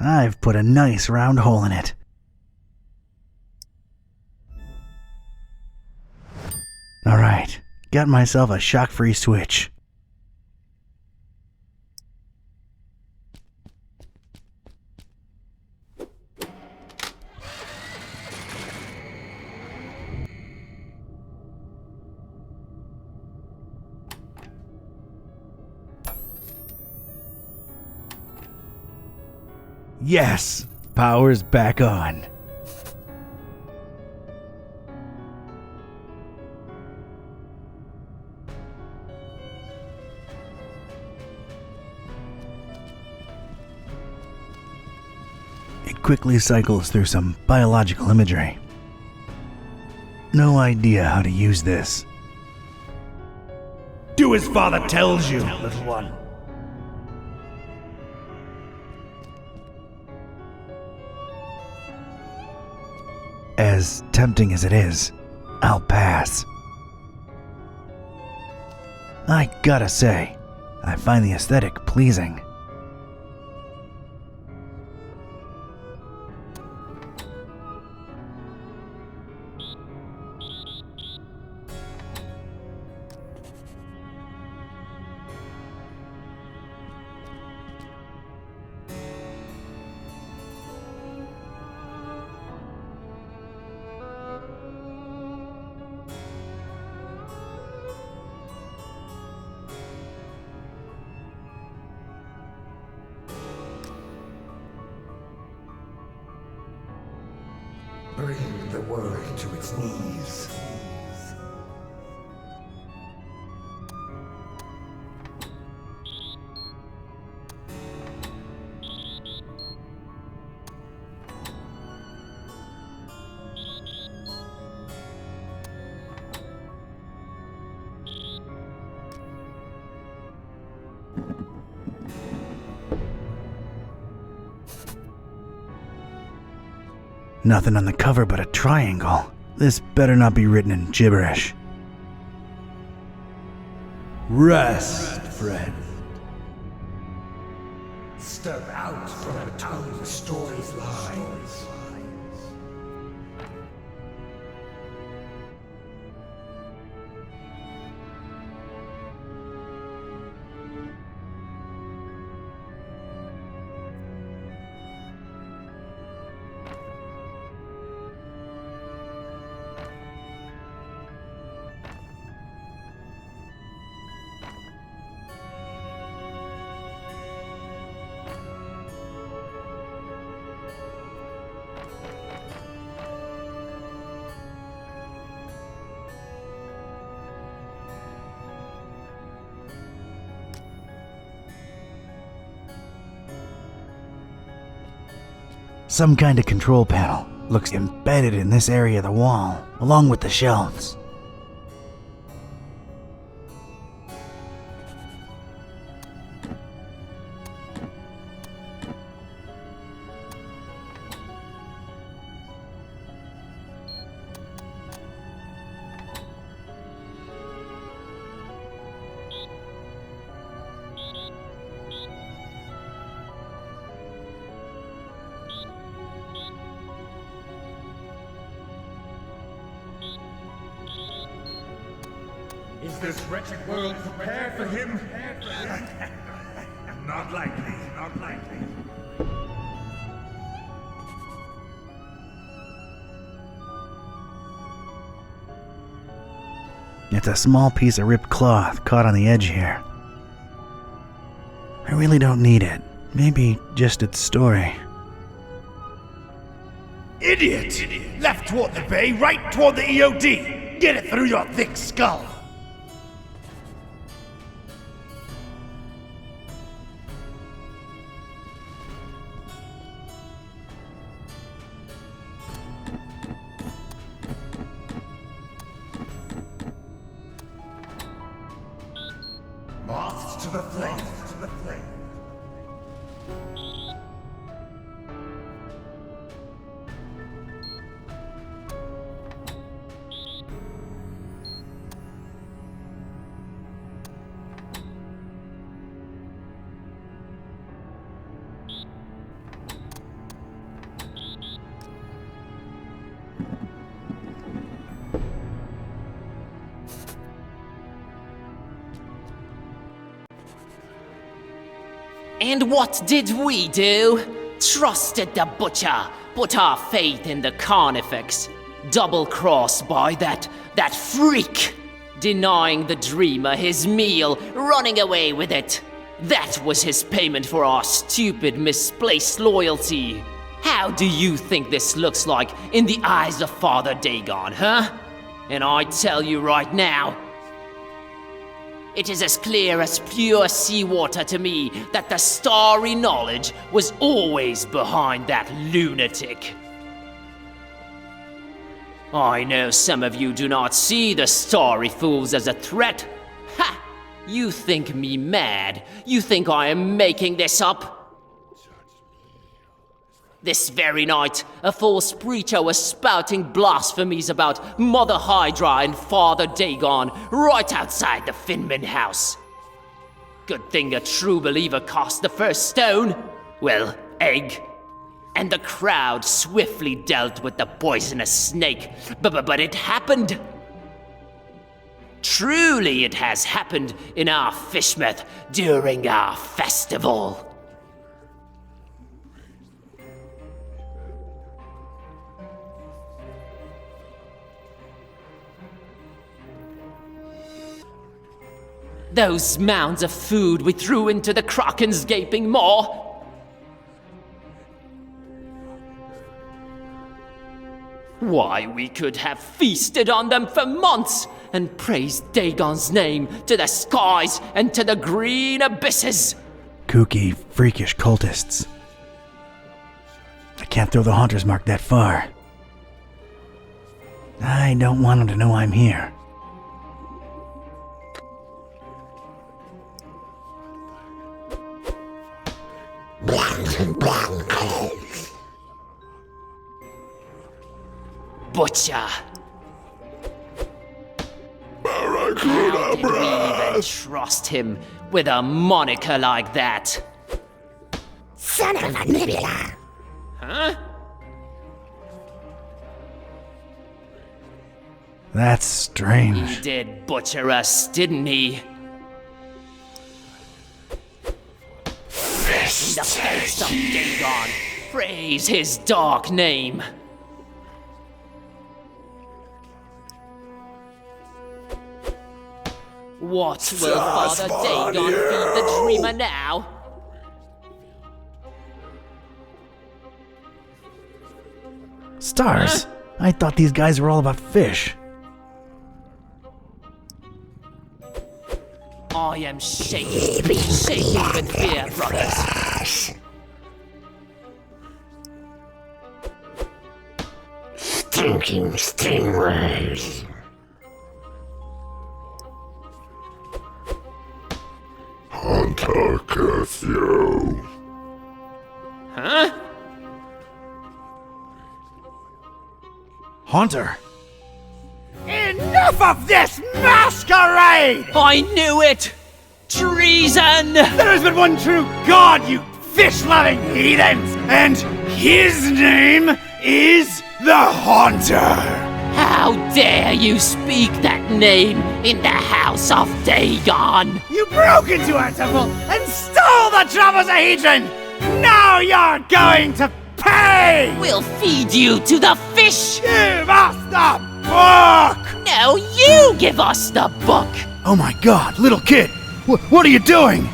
I've put a nice round hole in it. Alright, got myself a shock-free switch. Yes! Power's back on. It quickly cycles through some biological imagery. No idea how to use this. Do as father tells you, little one. As tempting as it is, I'll pass. I gotta say, I find the aesthetic pleasing. Bring the world to its knees. Nothing on the cover but a triangle. This better not be written in gibberish. Rest, friend. Step out from between the story's lines. Some kind of control panel looks embedded in this area of the wall, along with the shelves. Is this wretched world prepared for him? Not likely, not likely. It's a small piece of ripped cloth caught on the edge here. I really don't need it. Maybe just its story. Idiot! Left toward the bay, right toward the EOD! Get it through your thick skull! Moths to the flame, to the flame. And what did we do? Trusted the butcher, put our faith in the carnifex, double-crossed by that freak, denying the dreamer his meal, running away with it. That was his payment for our stupid, misplaced loyalty. How do you think this looks like in the eyes of Father Dagon, huh? And I tell you right now, it is as clear as pure seawater to me that the starry knowledge was always behind that lunatic. I know some of you do not see the starry fools as a threat. Ha! You think me mad? You think I am making this up? This very night, a false preacher was spouting blasphemies about Mother Hydra and Father Dagon right outside the Finman house. Good thing a true believer cast the first stone. Well, egg. And the crowd swiftly dealt with the poisonous snake. But it happened. Truly it has happened in our Fishmouth during our festival. Those mounds of food we threw into the Kraken's gaping maw. Why, we could have feasted on them for months and praised Dagon's name to the skies and to the green abysses. Kooky, freakish cultists. I can't throw the Haunter's Mark that far. I don't want them to know I'm here. Butcher. How did we even trust him with a moniker like that? Son of a Nebula! Huh? That's strange. He did butcher us, didn't he? In the face of Dagon, praise his dark name. What will Father Dagon feed the dreamer now? Stars? Huh? I thought these guys were all about fish. I am shaking with fear, brothers. Stinking stingrays. Hunter curse you. Huh? Haunter! Enough of this masquerade! I knew it! Treason! There has been one true God, you fish-loving heathens, and his name is the Haunter! How dare you speak that name in the house of Dagon? You broke into our temple and stole the trapezohedron! Now you're going to pay! We'll feed you to the fish! Give us the book! No, you give us the book! Oh my god, little kid! What are you doing?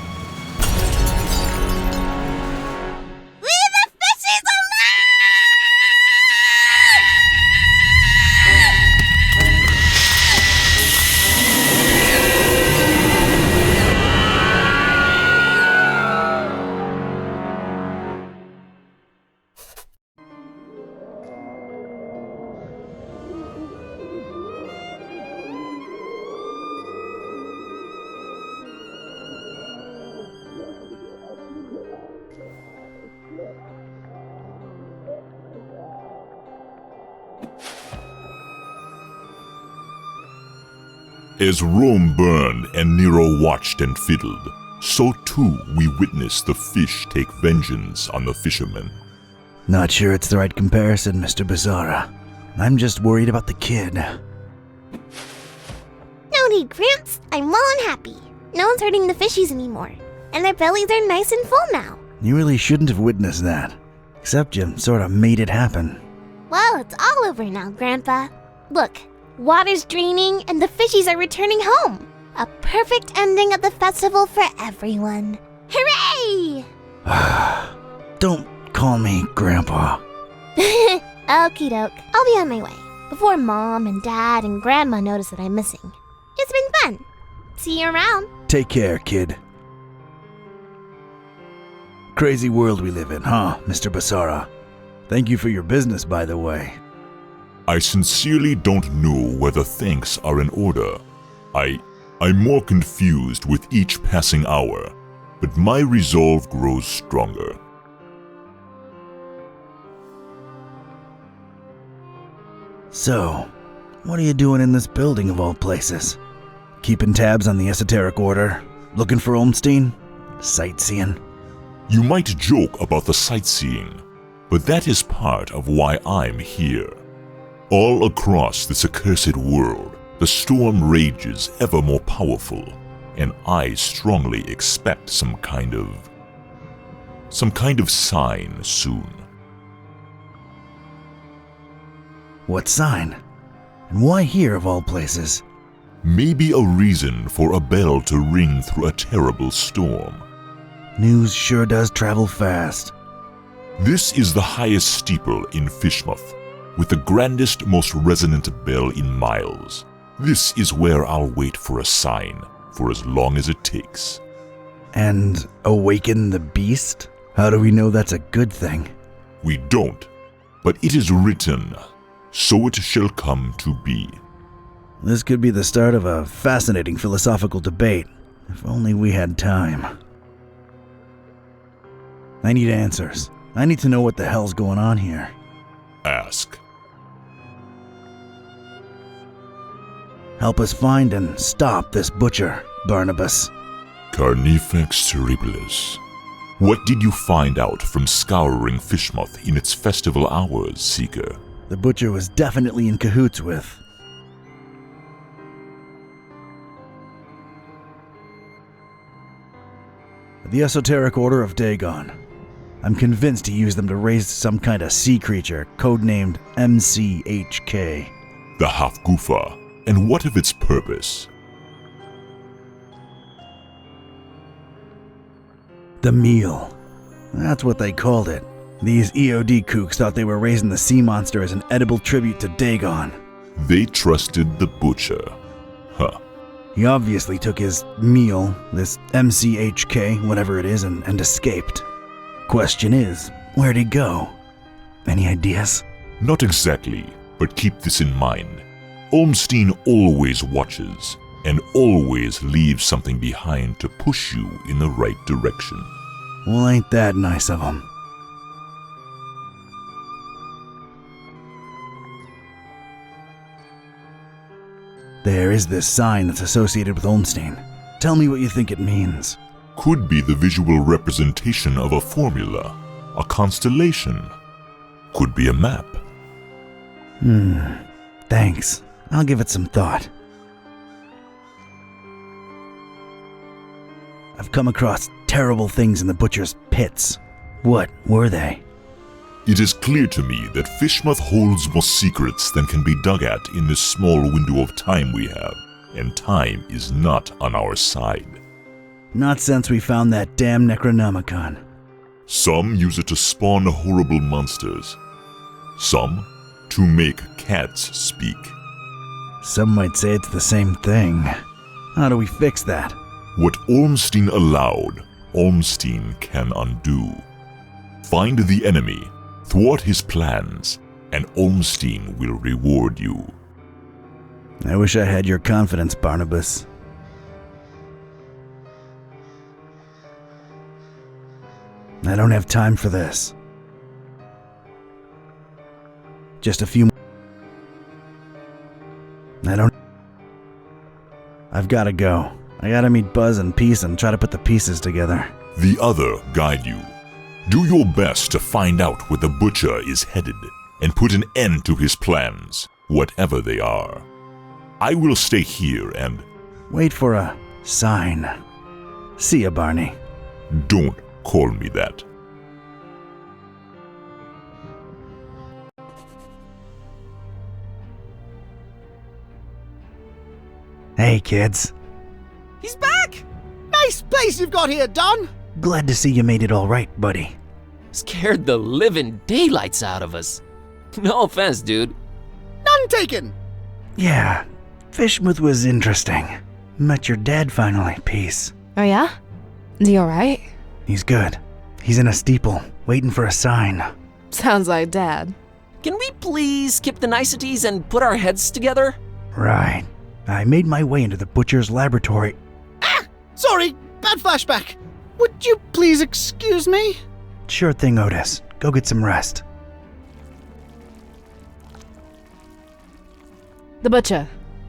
As Rome burned and Nero watched and fiddled, so too we witnessed the fish take vengeance on the fishermen. Not sure it's the right comparison, Mr. Bizarra. I'm just worried about the kid. No need, Gramps. I'm well and happy. No one's hurting the fishies anymore. and their bellies are nice and full now. You really shouldn't have witnessed that. Except you sort of made it happen. Well, it's all over now, Grandpa. Look, water's draining and the fishies are returning home. A perfect ending of the festival for everyone. Hooray! Don't call me Grandpa. Okie doke, I'll be on my way. Before Mom and Dad and Grandma notice that I'm missing. It's been fun. See you around. Take care, kid. Crazy world we live in, huh, Mr. Basara? Thank you for your business, by the way. I sincerely don't know whether thanks are in order. I'm more confused with each passing hour, but my resolve grows stronger. So, what are you doing in this building of all places? Keeping tabs on the esoteric order? Looking for Olmstein? Sightseeing? You might joke about the sightseeing, but that is part of why I'm here. All across this accursed world, the storm rages ever more powerful, and I strongly expect some kind of sign soon. What sign? And why here of all places? Maybe a reason for a bell to ring through a terrible storm. News sure does travel fast. This is the highest steeple in Fishmouth, with the grandest, most resonant bell in miles. This is where I'll wait for a sign, for as long as it takes. And awaken the beast? How do we know that's a good thing? We don't, but it is written, so it shall come to be. This could be the start of a fascinating philosophical debate, if only we had time. I need answers. I need to know what the hell's going on here. Ask. Help us find and stop this butcher, Barnabas. Carnifex terribilis. What did you find out from scouring Fishmouth in its festival hours, Seeker? The butcher was definitely in cahoots with. The Esoteric Order of Dagon. I'm convinced he used them to raise some kind of sea creature, codenamed MCHK. The Half-Gufa. And what of its purpose? The meal. That's what they called it. These EOD kooks thought they were raising the sea monster as an edible tribute to Dagon. They trusted the butcher. Huh. He obviously took his meal, this MCHK, whatever it is, and escaped. Question is, where'd he go? Any ideas? Not exactly, but keep this in mind. Olmstein always watches, and always leaves something behind to push you in the right direction. Well, ain't that nice of him. There is this sign that's associated with Olmstein. Tell me what you think it means. Could be the visual representation of a formula, a constellation. Could be a map. Thanks. I'll give it some thought. I've come across terrible things in the butcher's pits. What were they? It is clear to me that Fishmouth holds more secrets than can be dug at in this small window of time we have, and time is not on our side. Not since we found that damn Necronomicon. Some use it to spawn horrible monsters. Some to make cats speak. Some might say it's the same thing. How do we fix that? What Ormstein allowed, Ormstein can undo. Find the enemy, thwart his plans, and Ormstein will reward you. I wish I had your confidence, Barnabas. I don't have time for this. Just a few... I've gotta go. I gotta meet Buzz and Peace and try to put the pieces together. The other guide you. Do your best to find out where the butcher is headed and put an end to his plans, whatever they are. I will stay here and... Wait for a sign. See ya, Barney. Don't call me that. Hey, kids. He's back! Nice place you've got here, Don! Glad to see you made it all right, buddy. Scared the living daylights out of us. No offense, dude. None taken! Yeah, Fishmouth was interesting. Met your dad finally, peace. Oh yeah? Is he alright? He's good. He's in a steeple, waiting for a sign. Sounds like Dad. Can we please skip the niceties and put our heads together? Right. I made my way into the butcher's laboratory. Sorry, bad flashback. Would you please excuse me? Sure thing, Otis. Go get some rest. The butcher.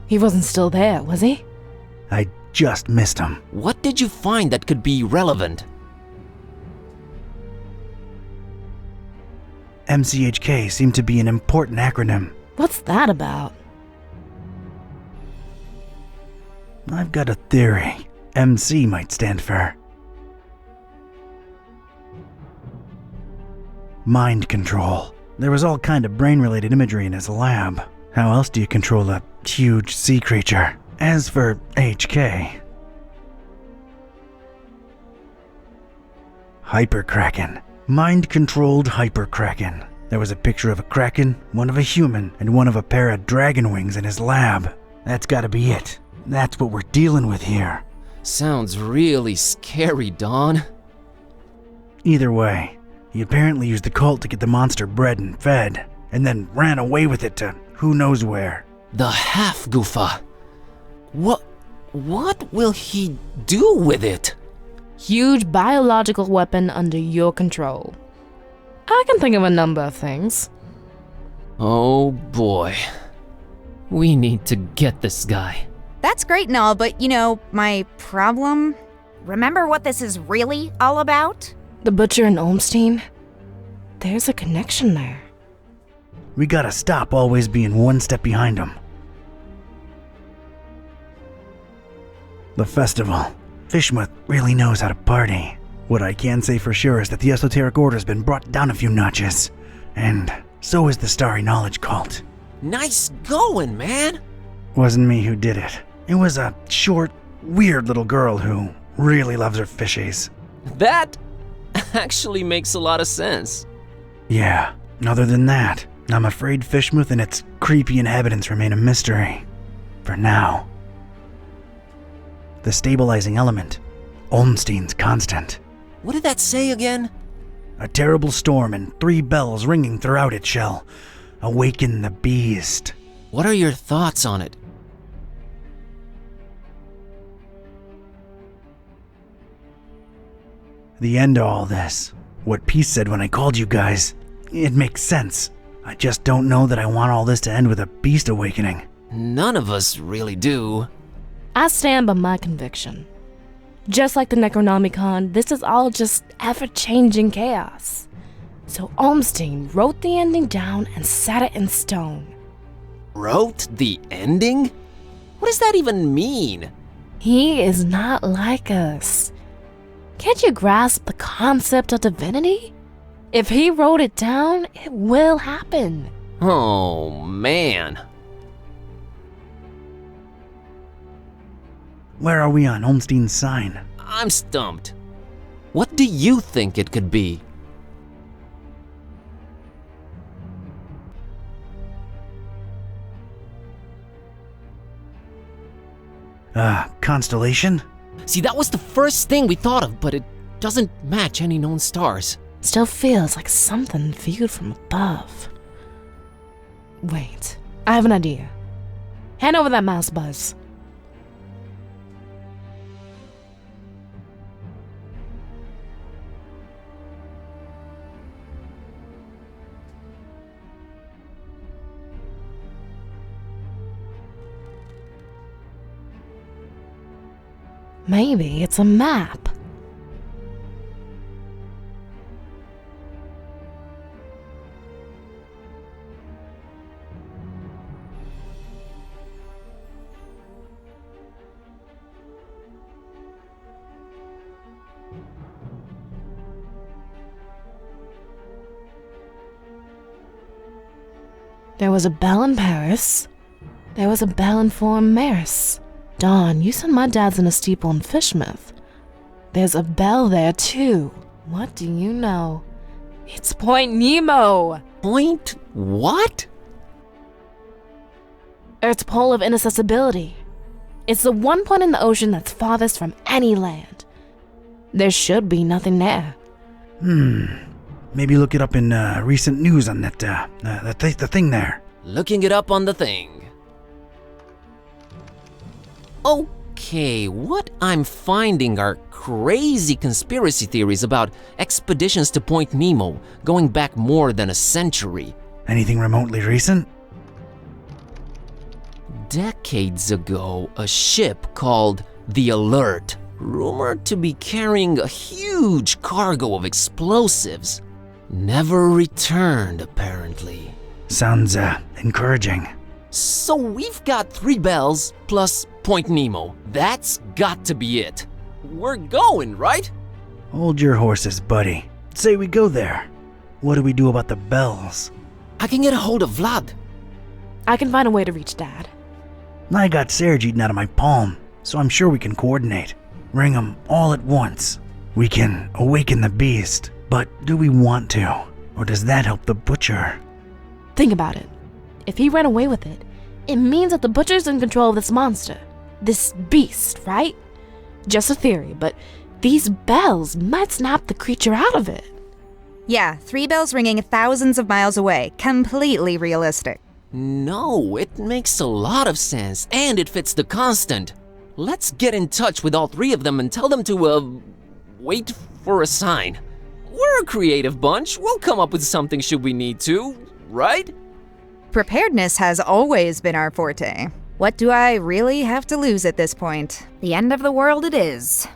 He wasn't still there, was he? I just missed him. What did you find that could be relevant? MCHK seemed to be an important acronym. What's that about? I've got a theory. MC might stand for mind control. There was all kind of brain-related imagery in his lab. How else do you control a huge sea creature? As for HK, Hyperkraken. Mind-controlled Hyperkraken. There was a picture of a kraken, one of a human, and one of a pair of dragon wings in his lab. That's gotta be it. That's what we're dealing with here. Sounds really scary, Don. Either way, he apparently used the cult to get the monster bred and fed, and then ran away with it to who knows where. The half-goofa. What will he do with it? Huge biological weapon under your control. I can think of a number of things. Oh boy. We need to get this guy. That's great and all, but my problem? Remember what this is really all about? The butcher and Olmstein? There's a connection there. We gotta stop always being one step behind him. The festival. Fishmouth really knows how to party. What I can say for sure is that the Esoteric Order's been brought down a few notches. And so is the Starry Knowledge Cult. Nice going, man! Wasn't me who did it. It was a short, weird little girl who really loves her fishies. That actually makes a lot of sense. Yeah, other than that, I'm afraid Fishmouth and its creepy inhabitants remain a mystery. For now. The stabilizing element, Olmstein's constant. What did that say again? A terrible storm and 3 bells ringing throughout it shall awaken the beast. What are your thoughts on it? The end to all this. What Peace said when I called you guys. It makes sense. I just don't know that I want all this to end with a beast awakening. None of us really do. I stand by my conviction. Just like the Necronomicon, this is all just ever-changing chaos. So Olmstein wrote the ending down and set it in stone. Wrote the ending? What does that even mean? He is not like us. Can't you grasp the concept of divinity? If he wrote it down, it will happen. Oh, man. Where are we on Olmstein's sign? I'm stumped. What do you think it could be? Constellation? See, that was the first thing we thought of, but it doesn't match any known stars. Still feels like something viewed from above. Wait, I have an idea. Hand over that mouse, Buzz. Maybe it's a map. There was a bell in Paris. There was a bell in Fort Maris. Dawn, you said my dad's in a steeple in Fishmouth. There's a bell there, too. What do you know? It's Point Nemo! Point what? Earth's pole of inaccessibility. It's the one point in the ocean that's farthest from any land. There should be nothing there. Maybe look it up in recent news on that, the thing there. Looking it up on the thing. Okay, what I'm finding are crazy conspiracy theories about expeditions to Point Nemo going back more than a century. Anything remotely recent? Decades ago, a ship called the Alert, rumored to be carrying a huge cargo of explosives, never returned apparently. Sounds, encouraging. So we've got 3 bells plus Point Nemo. That's got to be it. We're going, right? Hold your horses, buddy. Say we go there. What do we do about the bells? I can get a hold of Vlad. I can find a way to reach Dad. I got Serge eaten out of my palm, so I'm sure we can coordinate. Ring them all at once. We can awaken the beast, but do we want to? Or does that help the butcher? Think about it. If he ran away with it, it means that the butcher's in control of this monster. This beast, right? Just a theory, but these bells might snap the creature out of it. Yeah, 3 bells ringing thousands of miles away. Completely realistic. No, it makes a lot of sense, and it fits the constant. Let's get in touch with all 3 of them and tell them to, wait for a sign. We're a creative bunch. We'll come up with something should we need to, right? Preparedness has always been our forte. What do I really have to lose at this point? The end of the world it is.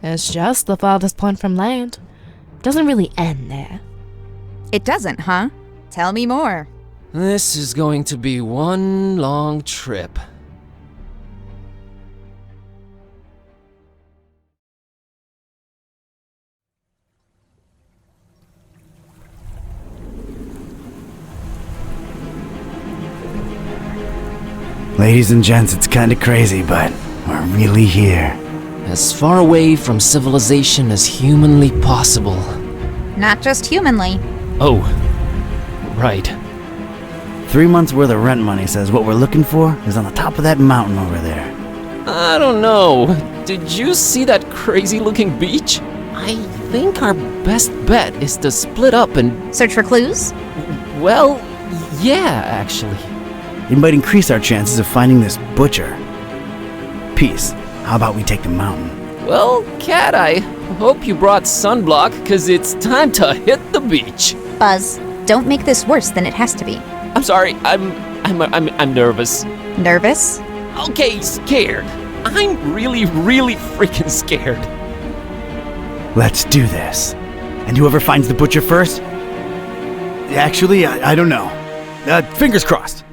It's just the farthest point from land. Doesn't really end there. It doesn't, huh? Tell me more. This is going to be one long trip. Ladies and gents, it's kinda crazy, but we're really here. As far away from civilization as humanly possible. Not just humanly. Oh, right. 3 months worth of rent money says what we're looking for is on the top of that mountain over there. I don't know. Did you see that crazy looking beach? I think our best bet is to split up and... Search for clues? Well, yeah, actually. It might increase our chances of finding this butcher. Peace. How about we take the mountain? Well, Cat, I hope you brought sunblock, cause it's time to hit the beach. Buzz, don't make this worse than it has to be. I'm sorry, I'm nervous. Nervous? Okay, scared. I'm really freaking scared. Let's do this. And whoever finds the butcher first? Actually, I don't know. Fingers crossed.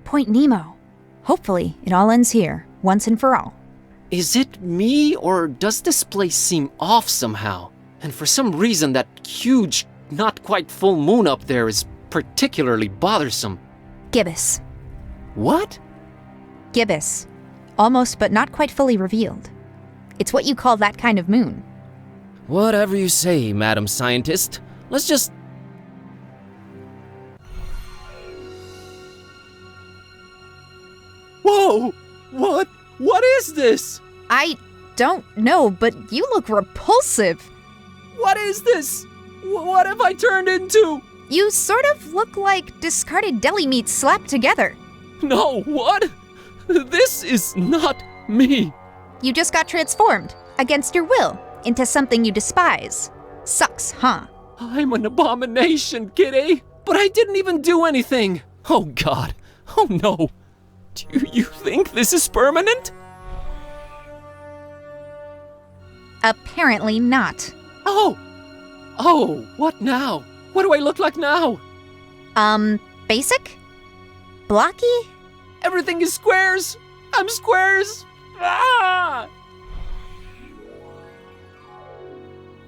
Point Nemo. Hopefully, it all ends here, once and for all. Is it me, or does this place seem off somehow? And for some reason, that huge, not quite full moon up there is particularly bothersome. Gibbous. What? Gibbous. Almost but not quite fully revealed. It's what you call that kind of moon. Whatever you say, Madam Scientist. Let's just... Whoa! What is this? I don't know, but you look repulsive. What is this? What have I turned into? You sort of look like discarded deli meat slapped together. No, what? This is not me. You just got transformed, against your will, into something you despise. Sucks, huh? I'm an abomination, Kitteh. But I didn't even do anything. Oh God. Oh no. Do you think this is permanent? Apparently not. Oh, Oh, what now? What do I look like now? Basic? Blocky? Everything is squares! I'm squares! Ah!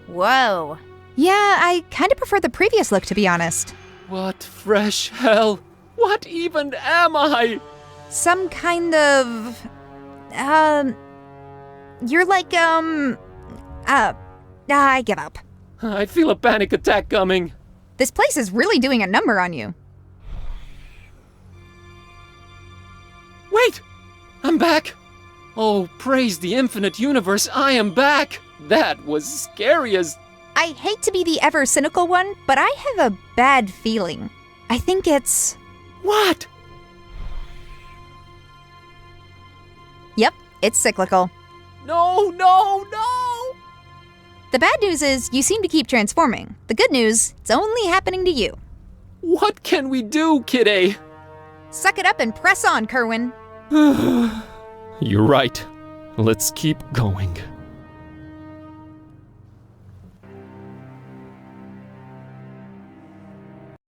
Whoa. Yeah, I kinda prefer the previous look, to be honest. What fresh hell? What even am I? Some kind of... You're like, I give up. I feel a panic attack coming. This place is really doing a number on you. Wait! I'm back! Oh, praise the infinite universe, I am back! That was scary as... I hate to be the ever cynical one, but I have a bad feeling. I think it's... What? Yep, it's cyclical. No, no, no! The bad news is you seem to keep transforming. The good news, it's only happening to you. What can we do, Kitteh? Suck it up and press on, Kerwan. You're right. Let's keep going.